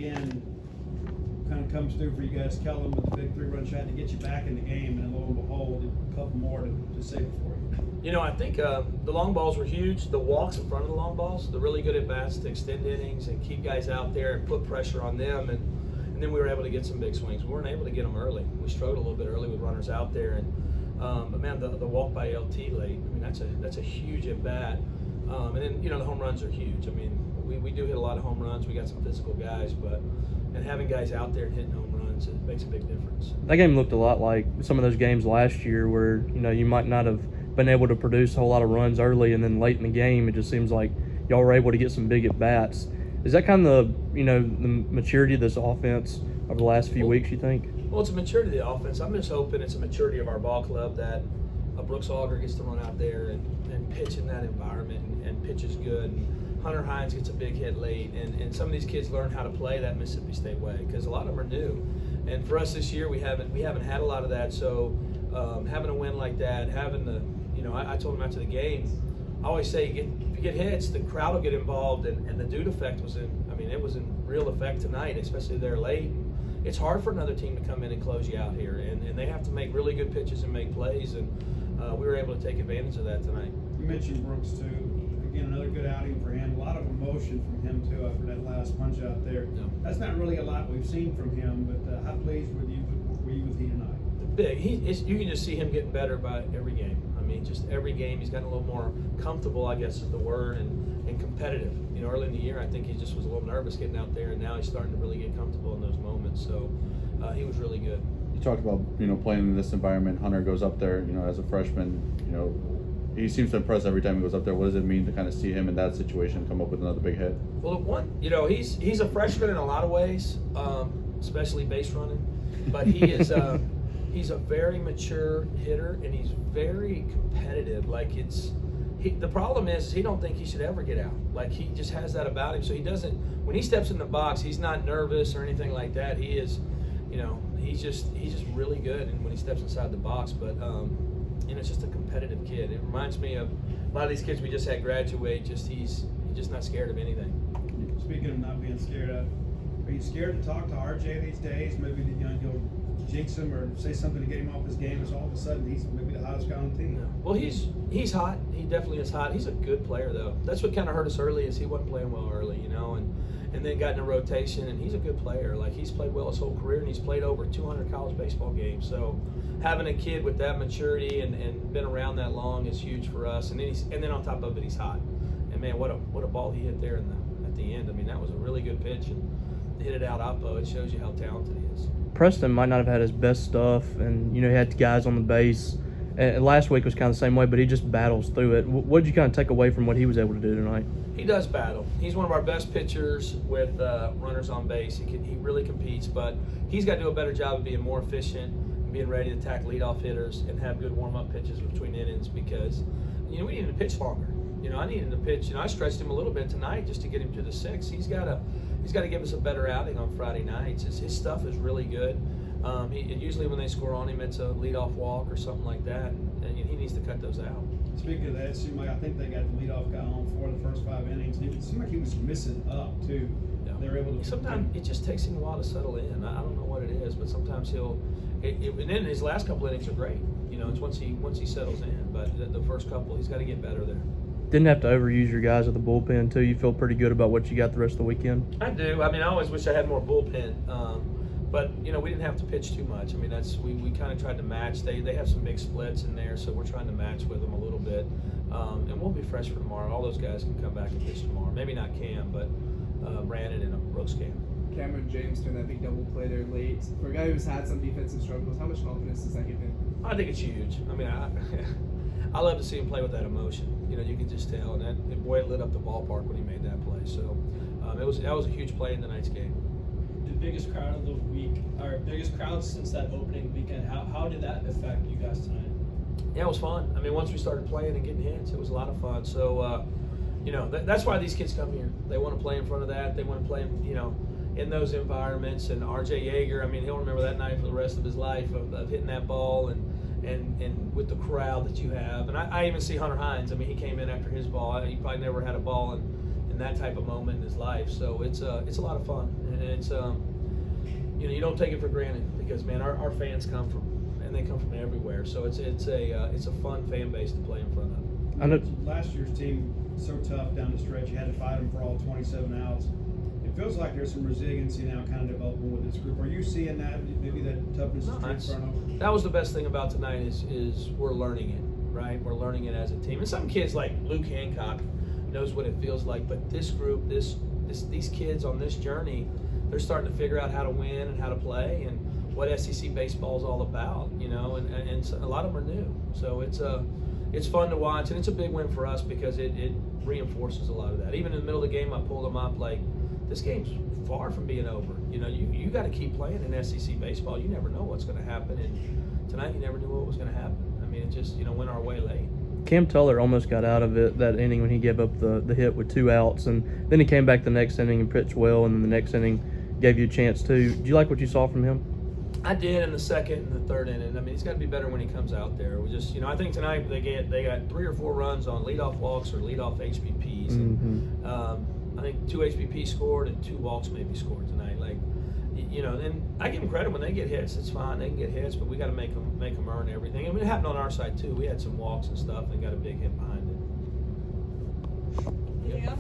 again kind of comes through for you guys. Kellen with the big 3-run shot to get you back in the game, and lo and behold, a couple more to save it for you. You know, I think the long balls were huge. The walks in front of the long balls, the really good at bats to extend innings and keep guys out there and put pressure on them. And then we were able to get some big swings. We weren't able to get them early. We struggled a little bit early with runners out there. And but man, the walk by LT late, I mean, that's a huge at bat. And then, you know, the home runs are huge. I mean, we do hit a lot of home runs. We got some physical guys, and having guys out there hitting home runs, it makes a big difference. That game looked a lot like some of those games last year where, you know, you might not have been able to produce a whole lot of runs early, and then late in the game, it just seems like y'all were able to get some big at-bats. Is that kind of the maturity of this offense over the last few weeks, you think? Well, it's a maturity of the offense. I'm just hoping it's a maturity of our ball club that a Brooks Auger gets to run out there and pitch in that environment and pitches good. And Hunter Hines gets a big hit late. And some of these kids learn how to play that Mississippi State way because a lot of them are new. And for us this year, we haven't had a lot of that. So having a win like that, having the, you know, I told them after the game, I always say if you get hits, the crowd will get involved. And the dude effect it was in real effect tonight, especially there late. It's hard for another team to come in and close you out here, and they have to make really good pitches and make plays, and we were able to take advantage of that tonight. You mentioned Brooks too. Again, another good outing for him. A lot of emotion from him too after that last punch out there. Yeah. That's not really a lot we've seen from him, but how pleased were you with he tonight? Big. You can just see him getting better by every game. I mean, just every game he's gotten a little more comfortable, I guess is the word, and competitive. You know, early in the year, I think he just was a little nervous getting out there, and now he's starting to really get comfortable in those moments. So he was really good. You talked about, you know, playing in this environment. Hunter goes up there, you know, as a freshman, you know, he seems to impress every time he goes up there. What does it mean to kind of see him in that situation come up with another big hit? Well, he's a freshman in a lot of ways, especially base running, but he is he's a very mature hitter, and he's very competitive. Like the problem is he don't think he should ever get out. Like he just has that about him. So he doesn't, when he steps in the box, he's not nervous or anything like that. He is, you know, he's just really good. And when he steps inside the box, but you know, it's just a competitive kid. It reminds me of a lot of these kids we just had graduate. He's just not scared of anything. Speaking of not being scared of, are you scared to talk to RJ these days? Maybe you'll jinx him or say something to get him off his game, as all of a sudden he's maybe the hottest guy on the team. Well, he's hot. He definitely is hot. He's a good player, though. That's what kind of hurt us early is he wasn't playing well early, you know, and then got in a rotation, and he's a good player. Like, he's played well his whole career, and he's played over 200 college baseball games. So having a kid with that maturity and been around that long is huge for us. And then on top of it, he's hot. And, man, what a ball he hit there at the end. I mean, that was a really good pitch, and hit it out oppo. It shows you how talented he is. Preston might not have had his best stuff, and, you know, he had guys on the base. And last week was kind of the same way, but he just battles through it. What did you kind of take away from what he was able to do tonight? He does battle. He's one of our best pitchers with runners on base. He really competes, but he's got to do a better job of being more efficient and being ready to attack leadoff hitters and have good warm-up pitches between innings because, you know, we needed to pitch longer. You know, I needed to pitch. You know, I stretched him a little bit tonight just to get him to the 6. He's got to give us a better outing on Friday nights. His stuff is really good. Usually when they score on him, it's a leadoff walk or something like that, and he needs to cut those out. Speaking of that, it seemed like I think they got the leadoff guy on for the first 5 innings. And it seemed like he was missing up too. Yeah. They were able to. Sometimes it just takes him a while to settle in. I don't know what it is, but sometimes and then his last couple innings are great. You know, it's once he settles in. But the first couple, he's got to get better there. Didn't have to overuse your guys at the bullpen too. You feel pretty good about what you got the rest of the weekend? I do. I mean, I always wish I had more bullpen. But, you know, we didn't have to pitch too much. I mean, we kind of tried to match. They have some big splits in there, so we're trying to match with them a little bit. And we'll be fresh for tomorrow. All those guys can come back and pitch tomorrow. Maybe not Cam, but Brandon and Brooks Cam. Cameron James turned that big double play there late. For a guy who's had some defensive struggles, how much confidence does that give him? I think it's huge. I mean, I love to see him play with that emotion. You know, you can just tell. And boy, it lit up the ballpark when he made that play. So that was a huge play in tonight's game. The biggest crowd of the week, or biggest crowd since that opening weekend. How did that affect you guys tonight? Yeah, it was fun. I mean, once we started playing and getting hits, it was a lot of fun. So, you know, that's why these kids come here. They want to play in front of that. They want to play, you know, in those environments. And R.J. Yeager, I mean, he'll remember that night for the rest of his life of hitting that ball and with the crowd that you have. And I even see Hunter Hines. I mean, he came in after his ball. He probably never had a ball in in that type of moment in his life. So it's a lot of fun, and it's you don't take it for granted because, man, our fans come from everywhere. So it's a fun fan base to play in front of. I know. Last year's team so tough down the stretch. You had to fight them for all 27 outs. It feels like there's some resiliency now kind of developing with this group. Are you seeing that? Maybe that toughness is transferring? That was the best thing about tonight is we're learning it, right? We're learning it as a team. And some kids like Luke Hancock knows what it feels like, but this group, these kids on this journey, they're starting to figure out how to win and how to play and what SEC baseball is all about, and a lot of them are new. So it's fun to watch, and it's a big win for us because it reinforces a lot of that. Even in the middle of the game, I pulled them up like, this game's far from being over. You got to keep playing in SEC baseball. You never know what's going to happen, and tonight you never knew what was going to happen. I mean, it just went our way late. Cam Tuller almost got out of it that inning when he gave up the hit with 2 outs, and then he came back the next inning and pitched well, and then the next inning gave you a chance too. Did you like what you saw from him? I did in the second and the third inning. I mean, he's got to be better when he comes out there. We just, I think tonight they got 3 or 4 runs on leadoff walks or leadoff HBPs. Mm-hmm. And, I think 2 HBPs scored and 2 walks maybe scored tonight. Like, and I give them credit when they get hits. It's fine, they can get hits, but we got to make them earn everything. I mean, it happened on our side too. We had some walks and stuff and got a big hit behind it. Yeah.